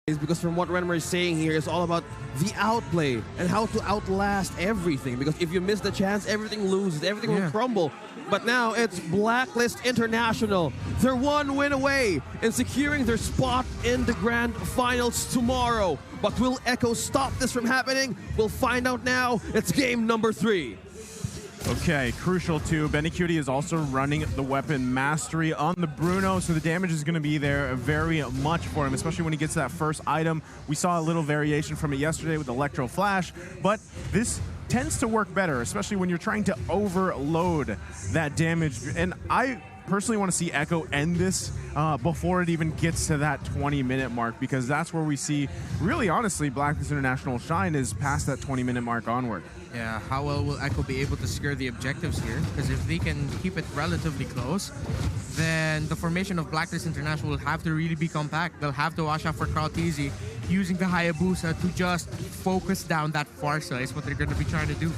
is because from what Renmer is saying here, it's all about the outplay and how to outlast everything. Because if you miss the chance, everything loses, everything will crumble. But now it's Blacklist International. They're one win away in securing their spot in the Grand Finals tomorrow. But will Echo stop this from happening? We'll find out now. It's game number 3. Okay, crucial too. BennyCutie is also running the weapon mastery on the Bruno, so the damage is going to be there very much for him, especially when he gets that first item. We saw a little variation from it yesterday with Electro Flash, but this tends to work better, especially when you're trying to overload that damage. And I personally want to see Echo end this before it even gets to that 20-minute mark, because that's where we see, really honestly, Blacklist International shine is past that 20-minute mark onward. Yeah, how well will Echo be able to secure the objectives here? Because if they can keep it relatively close, then the formation of Blacklist International will have to really be compact. They'll have to watch out for Krautizi using the Hayabusa to just focus down that Farsa is what they're going to be trying to do.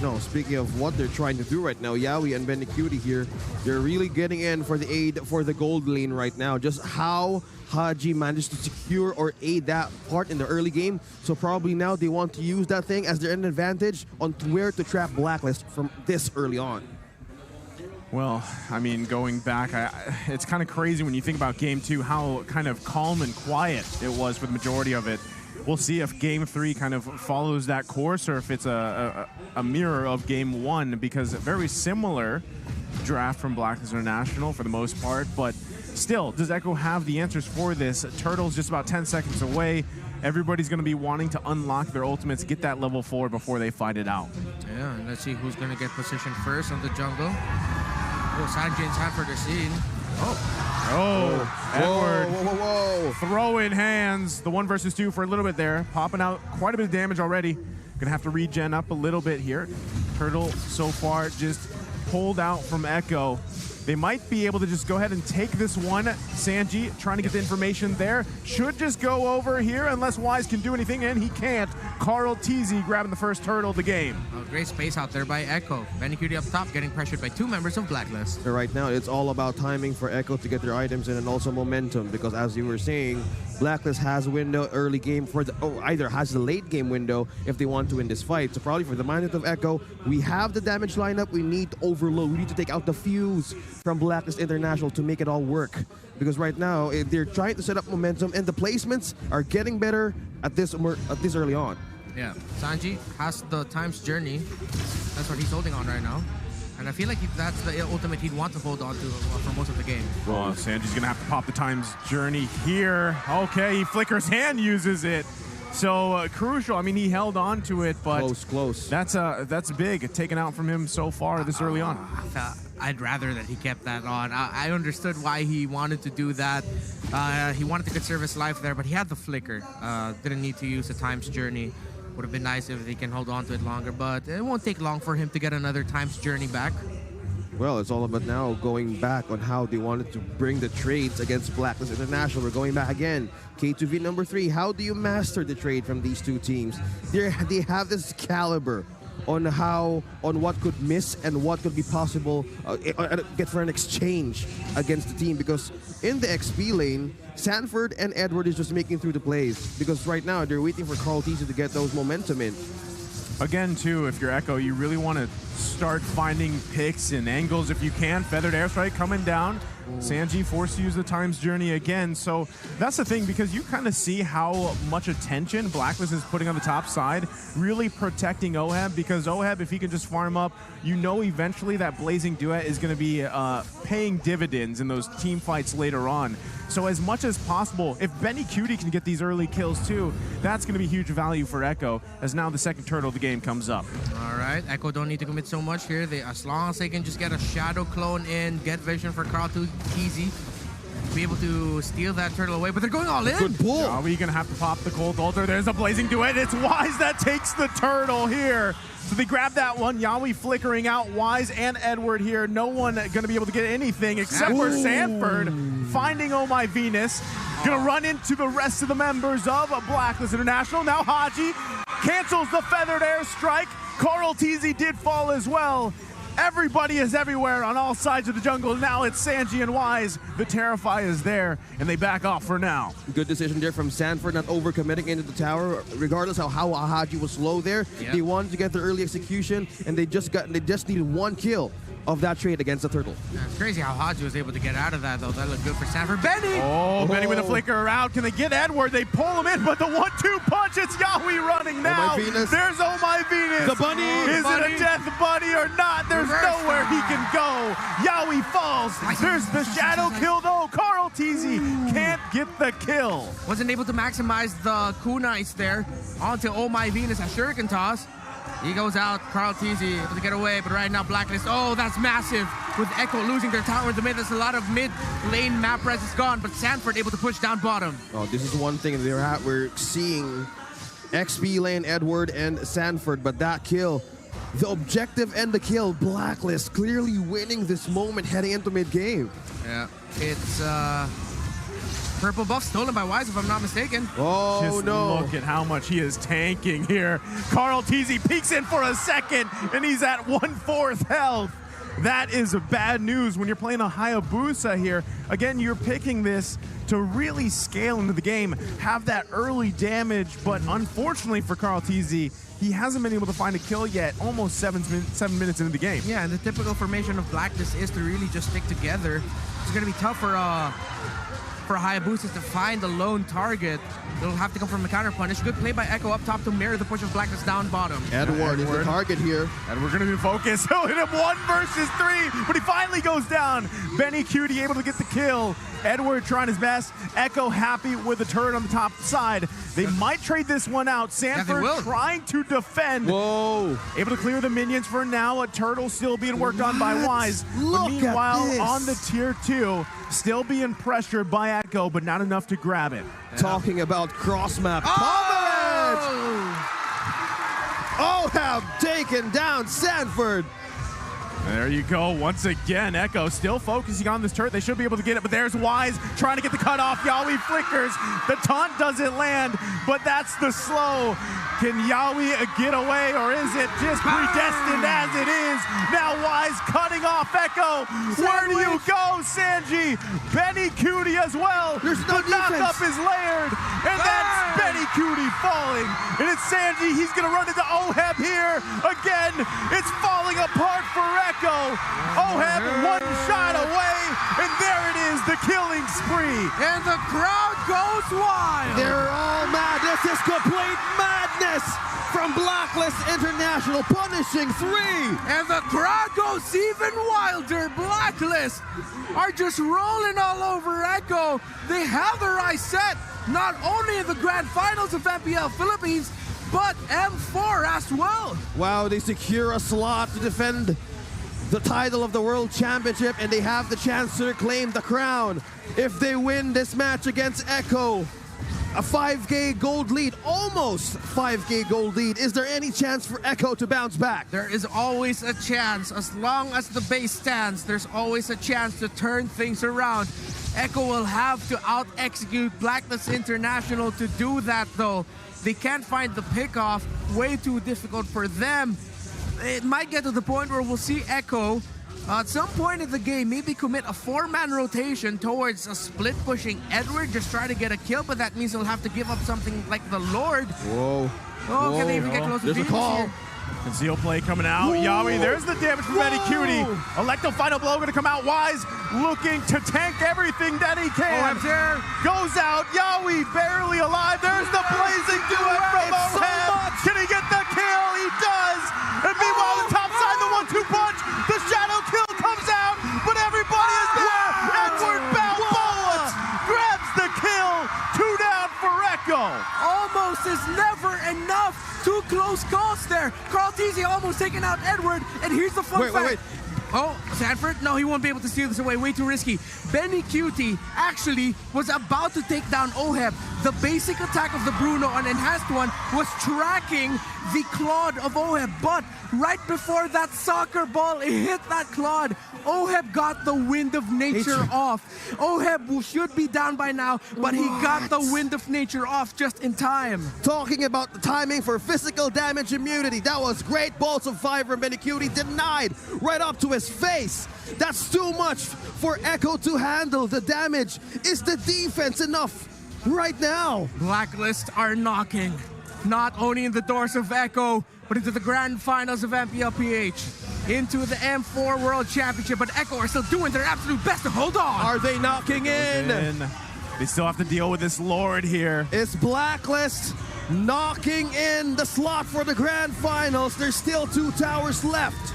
No, speaking of what they're trying to do right now, Yawi and BennyCutie here, they're really getting in for the aid for the gold lane right now. Just how Haji managed to secure or aid that part in the early game. So probably now they want to use that thing as their advantage on where to trap Blacklist from this early on. Well, I mean, going back, it's kind of crazy when you think about Game 2, how kind of calm and quiet it was for the majority of it. We'll see if Game 3 kind of follows that course or if it's a mirror of Game 1, because a very similar draft from Blacklist International for the most part, but still, does Echo have the answers for this? Turtle's just about 10 seconds away. Everybody's going to be wanting to unlock their ultimates, get that level 4 before they fight it out. Yeah, and let's see who's going to get positioned first on the jungle. Oh, Sanjay and Sanford are seen. Edward. Whoa. Throw in hands. The 1 versus 2 for a little bit there. Popping out quite a bit of damage already. Gonna have to regen up a little bit here. Turtle so far just pulled out from Echo. They might be able to just go ahead and take this one. Sanji trying to get the information there. Should just go over here unless Wise can do anything, and he can't. Carl Teasy grabbing the first turtle of the game. Oh, great space out there by Echo. BennyCutie up top getting pressured by 2 members of Blacklist. Right now, it's all about timing for Echo to get their items in and also momentum, because as you were saying, Blacklist has a window early game for the, either has the late game window if they want to win this fight. So probably for the mindset of Echo, we have the damage lineup, we need to overload, we need to take out the fuse from Blacklist International to make it all work. Because right now, they're trying to set up momentum and the placements are getting better at this early on. Yeah, Sanji has the Time's Journey. That's what he's holding on right now. And I feel like that's the ultimate he'd want to hold on to for most of the game. Well, Sanji's going to have to pop the Time's Journey here. Okay, he flickers and uses it. So crucial. I mean, he held on to it, but close. That's big. Taken out from him so far this early on. I'd rather that he kept that on. I understood why he wanted to do that. He wanted to conserve his life there, but he had the flicker. Didn't need to use the Time's Journey. Would have been nice if he can hold on to it longer, but it won't take long for him to get another Time's Journey back. Well, it's all about now going back on how they wanted to bring the trades against Blacklist International. We're going back again. K2V number 3. How do you master the trade from these two teams? They have this caliber on what could miss and what could be possible get for an exchange against the team, because in the XP lane, Sanford and Edward is just making through the plays, because right now they're waiting for Carl Teasy to get those momentum in. Again, too, if you're Echo, you really want to start finding picks and angles if you can. Feathered Airstrike coming down. Sanji forced to use the Time's Journey again. So that's the thing, because you kind of see how much attention Blacklist is putting on the top side, really protecting Oheb, because Oheb, if he can just farm up, you know eventually that Blazing Duet is going to be paying dividends in those team fights later on. So as much as possible, if BennyCutie can get these early kills too, that's going to be huge value for Echo, as now the second turtle of the game comes up. All right, Echo don't need to commit so much here. As long as they can just get a Shadow Clone in, get vision for Carl Teasy, be able to steal that turtle away, but they're going all in. Good pull. Are we going to have to pop the Cold Altar? There's a Blazing Duet. It's Wise that takes the turtle here. So they grab that one. Yawi flickering out. Wise and Edward here. No one going to be able to get anything except for Sanford finding Oh My Venus. Going to run into the rest of the members of Blacklist International. Now Haji cancels the Feathered Airstrike. Carl Teasy did fall as well. Everybody is everywhere on all sides of the jungle. Now it's Sanji and Wise. The Terrify is there, and they back off for now. Good decision there from Sanford, not overcommitting into the tower. Regardless of how Ahaji was slow there, they wanted to get the early execution, and they just needed one kill of that trade against the turtle. Yeah, it's crazy how Haji was able to get out of that, though. That looked good for Sanford. Benny! Oh, Benny with a flicker out. Can they get Edward? They pull him in, but the 1-2 punch, it's Yaoi running now. Oh My Venus. There's Oh My Venus. The bunny. Is it a death bunny or not? There's nowhere he can go. Yaoi falls. There's the shadow kill, though. Carl Teasy can't get the kill. Wasn't able to maximize the kunais there onto Oh My Venus, a shuriken toss. He goes out, Carl Teasy able to get away, but right now Blacklist, oh, that's massive. With Echo losing their tower in the mid, there's a lot of mid-lane map press is gone, but Sanford able to push down bottom. Oh, this is one thing we're seeing XP lane, Edward, and Sanford, but that kill, the objective and the kill, Blacklist clearly winning this moment heading into mid-game. Yeah, it's purple buff stolen by Wise, if I'm not mistaken. Oh, Just no. look at how much he is tanking here. Carl Teasy peeks in for a second, and he's at 1/4 health. That is bad news when you're playing a Hayabusa here. Again, you're picking this to really scale into the game, have that early damage, but unfortunately for Carl Teasy, he hasn't been able to find a kill yet, almost 7 minutes into the game. Yeah, and the typical formation of Blacklist is to really just stick together. It's going to be tough for Hayabusa to find the lone target. It'll have to come from a counter punish. Good play by Echo up top to mirror the push of Blacklist down bottom. Edward is the target here. And we're going to be focused. He'll hit him 1 versus 3, but he finally goes down. Benny Cutie able to get the kill. Edward trying his best. Echo happy with the turret on the top side. They might trade this one out. Sanford trying to defend. Whoa. Able to clear the minions for now. A turtle still being worked on by Wise. Look meanwhile, at this. on the tier 2, still being pressured by Echo, but not enough to grab it. Talking about cross-map coverage. Oh, have taken down Sanford. There you go. Once again, Echo still focusing on this turret. They should be able to get it, but there's Wise trying to get the cut off. Yaoi flickers. The taunt doesn't land, but that's the slow. Can Yaoi get away, or is it just predestined as it is? Now Wise cutting off Echo. Where do you go, Sanji? Benny Cutie as well. There's no the knockup is layered, and that's Benny Cutie falling. And it's Sanji. He's going to run into Oheb here. Again, it's falling apart for Echo. Oheb 1 shot away, and there it is, the killing spree. And the crowd goes wild. They're all mad. This is complete madness from Blacklist International, punishing 3. And the crowd goes even wilder. Blacklist are just rolling all over Echo. They have their eyes set, not only in the grand finals of MPL Philippines, but M4 as well. Wow, they secure a slot to defend the title of the World Championship, and they have the chance to reclaim the crown. If they win this match against Echo, a 5K gold lead, almost 5K gold lead. Is there any chance for Echo to bounce back? There is always a chance. As long as the base stands, there's always a chance to turn things around. Echo will have to out-execute Blacklist International to do that, though. They can't find the pickoff. Way too difficult for them. It might get to the point where we'll see Echo at some point in the game maybe commit a 4-man rotation towards a split pushing Edward, just try to get a kill, but that means he'll have to give up something like the Lord. Whoa. Oh, can they even get close to There's a Venus call. here? Conceal play coming out. Yaoi, there's the damage from Benny Cutie. Electo final blow going to come out. Wise looking to tank everything that he can. there. Goes out. Yaoi barely alive. There's the blazing duet from Oheb. Can he get the kill? He does. And meanwhile, the top side, the 1-2 punch. The shadow kill comes out, but everybody is there. Edward Balboa grabs the kill. 2 down for Echo. Almost is never enough. 2 close calls there. Carl Teasy almost taking out Edward, and here's the fun fact. Oh, Sanford? No, he won't be able to steal this away. Way too risky. Benny Cutie actually was about to take down Oheb. The basic attack of the Bruno, an enhanced one, was tracking the Claude of Oheb. But right before that soccer ball hit that Claude, Oheb got the wind of nature off. Oheb should be down by now, but he got the wind of nature off just in time. Talking about the timing for physical damage immunity. That was great balls of fire from Benny Cutie, denied right up to his face. That's too much for Echo to handle. The damage. Is the defense enough right now? Blacklist are knocking, not only in the doors of Echo, but into the grand finals of MPL PH. Into the M4 World Championship, but Echo are still doing their absolute best to hold on. Are they knocking in? They still have to deal with this Lord here. It's Blacklist knocking in the slot for the grand finals. There's still 2 towers left.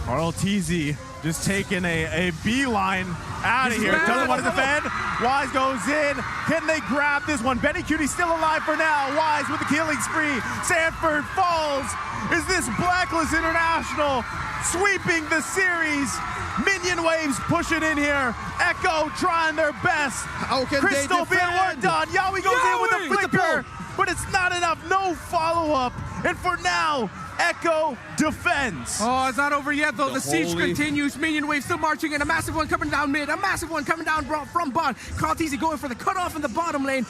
Carl Teasy just taking a beeline out of here. Doesn't want to defend. Wise goes in. Can they grab this one? Benny Cutie still alive for now. Wise with the killing spree. Sanford falls. Is this Blacklist International sweeping the series? Minion waves pushing in here. Echo trying their best. How can Crystal they being worked on. Yowie goes in with a flicker, but it's not enough. No follow-up. And for now, Echo defends. Oh, it's not over yet, though. The siege continues. Minion wave still marching in. A massive one coming down mid. A massive one coming down from bot. Carl Teasy going for the cutoff in the bottom lane.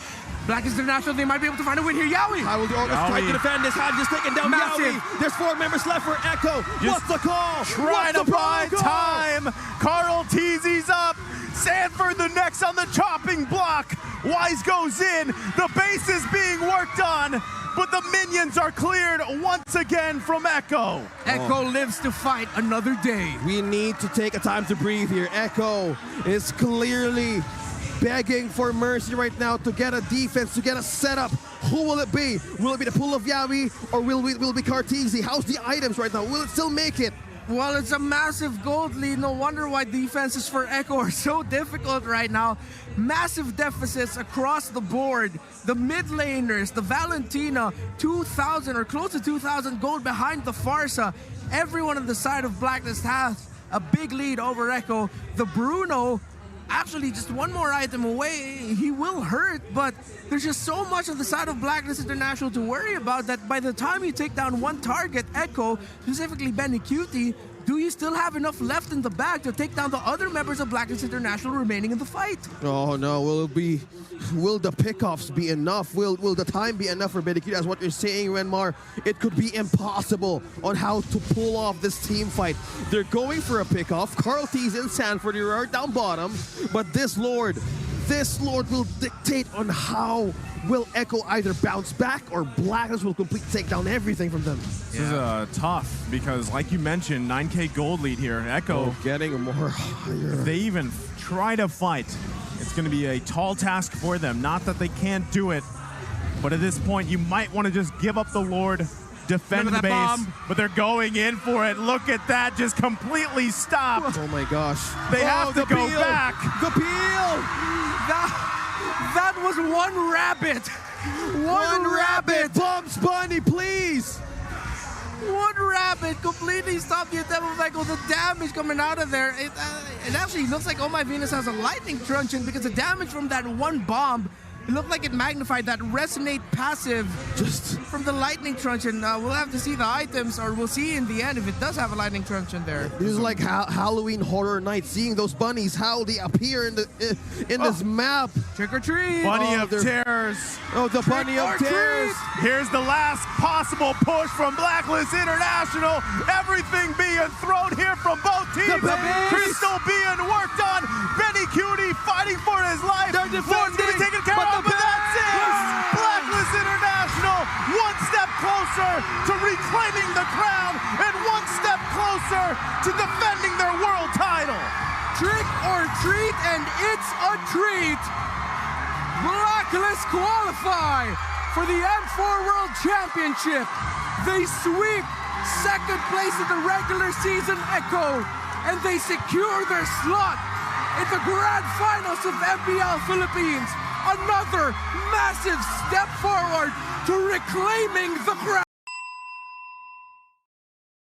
Blacklist International, they might be able to find a win here. Yowie! I will try to defend this. Had just taken down Massive. Yowie. There's 4 members left for Echo. What's the call? Trying to buy time. Carl Teasy's up. Sanford the next on the chopping block. Wise goes in. The base is being worked on, but the minions are cleared once again from Echo. Echo lives to fight another day. We need to take a time to breathe here. Echo is clearly begging for mercy right now to get a defense, to get a setup. Who will it be? Will it be the pool of Yowie, or will it be Cartesi? How's the items right now? Will it still make it? Well, it's a massive gold lead. No wonder why defenses for Echo are so difficult right now. Massive deficits across the board. The mid laners, the Valentina, 2,000 or close to 2,000 gold behind the Farsa. Everyone on the side of Blacklist has a big lead over Echo. The Bruno, actually just one more item away. He will hurt, but there's just so much on the side of Blacklist International to worry about that by the time you take down one target, Echo, specifically Benny Cutie, do you still have enough left in the bag to take down the other members of Blacklist International remaining in the fight? Oh no, will the pickoffs be enough? Will the time be enough for Benny Cutie? That's what you're saying, Renmar. It could be impossible on how to pull off this team fight. They're going for a pickoff. Carl T's and Sanford are down bottom, but this Lord will dictate on how will Echo either bounce back or Blacklist will completely take down everything from them. This is tough because, like you mentioned, 9K gold lead here. Echo getting more higher. They even try to fight. It's going to be a tall task for them. Not that they can't do it, but at this point, you might want to just give up the Lord, defend the base, bomb. but they're going in for it. Look at that, just completely stopped. Oh my gosh. They have to go back. The peel! That was one rabbit. One rabbit. Bumps Bunny, please. One rabbit completely stopped the attempt of Echo. The damage coming out of there. It actually looks like Oh My Venus has a lightning truncheon because the damage from that one bomb, it looked like it magnified that resonate passive just from the lightning truncheon. We'll have to see the items, or we'll see in the end if it does have a lightning truncheon there. This is like Halloween Horror Night, seeing those bunnies, how they appear in this map. Trick or treat. Bunny of Terrors. Oh, the Bunny of Terrors. Here's the last possible push from Blacklist International. Everything being thrown here from both teams. Crystal being worked on. Benny Cutie fighting for his life. Lord's getting taken care of, but that's it. Blacklist International one step closer to reclaiming the crown and one step closer to defending their world title. Trick or treat, and it's a treat. Blacklist qualify for the M4 World Championship. They sweep second place in the regular season Echo, and they secure their slot in the grand finals of MPL Philippines. Another massive step forward to reclaiming the crown.